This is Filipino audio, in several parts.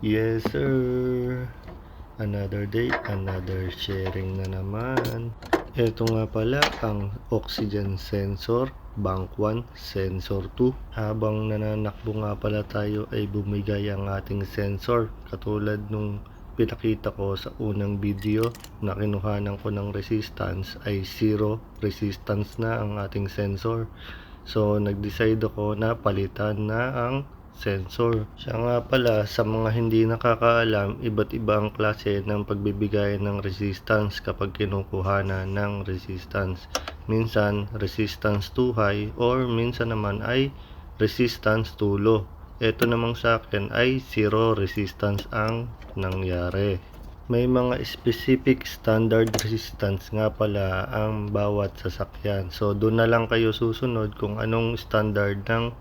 Yes sir, another day, another sharing na naman. Ito nga pala ang oxygen sensor bank 1 sensor 2. Habang nananakbo nga pala tayo ay bumigay ang ating sensor, katulad nung pinakita ko sa unang video na kinuhanan ko ng resistance ay 0 resistance na ang ating sensor. So nag-decide ako na palitan na ang sensor. Siya nga pala, sa mga hindi nakakaalam, iba't iba ang klase ng pagbibigay ng resistance kapag kinukuhanan ng resistance. Minsan resistance too high or minsan naman ay resistance too low. Ito namang sa akin ay 0 resistance ang nangyari. May mga specific standard resistance nga pala ang bawat sasakyan. So doon na lang kayo susunod kung anong standard ng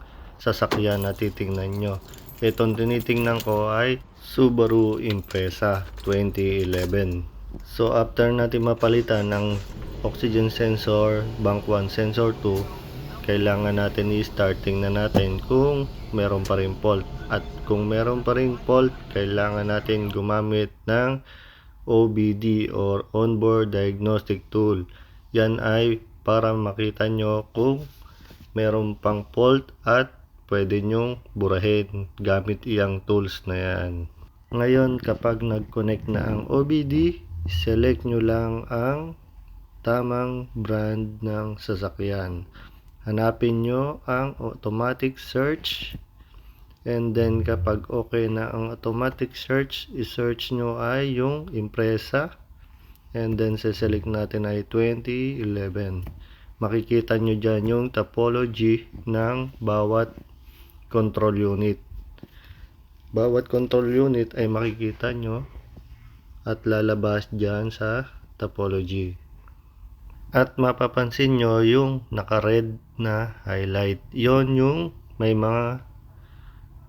sasakyan na titingnan nyo. Itong tinitingnan ko ay Subaru Impreza 2011. So after natin mapalitan ng oxygen sensor bank 1 sensor 2, kailangan natin i-starting na natin kung meron pa rin fault. At kung meron pa rin fault, kailangan natin gumamit ng OBD or onboard diagnostic tool. Yan ay para makita nyo kung meron pang fault at pwede nyong burahin gamit iyang tools na yan. Ngayon, kapag nag-connect na ang OBD, select nyo lang ang tamang brand ng sasakyan. Hanapin nyo ang automatic search, and then kapag okay na ang automatic search, i-search nyo ay yung Impreza, and then select natin ay 2011. Makikita nyo dyan yung topology ng bawat control unit. Bawat control unit ay makikita nyo at lalabas dyan sa topology. At mapapansin nyo yung naka-red na highlight. Yon yung may mga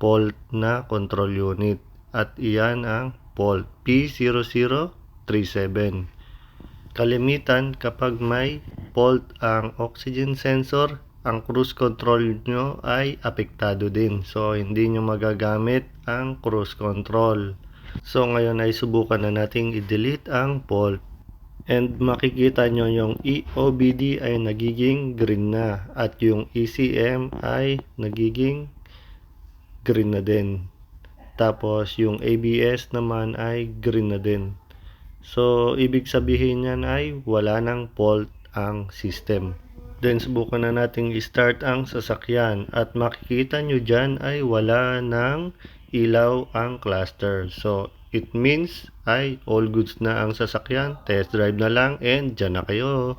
fault na control unit. At iyan ang fault P0037. Kalimitan kapag may fault ang oxygen sensor, ang cruise control nyo ay apektado din. So hindi nyo magagamit ang cruise control. So ngayon ay subukan na nating i-delete ang fault. And makikita nyo yung EOBD ay nagiging green na. At yung ECM ay nagiging green na din. Tapos yung ABS naman ay green na din. So ibig sabihin yan ay wala nang fault ang system. Then subukan na nating i-start ang sasakyan at makikita nyo dyan ay wala nang ilaw ang cluster. So it means ay all goods na ang sasakyan. Test drive na lang and dyan na kayo.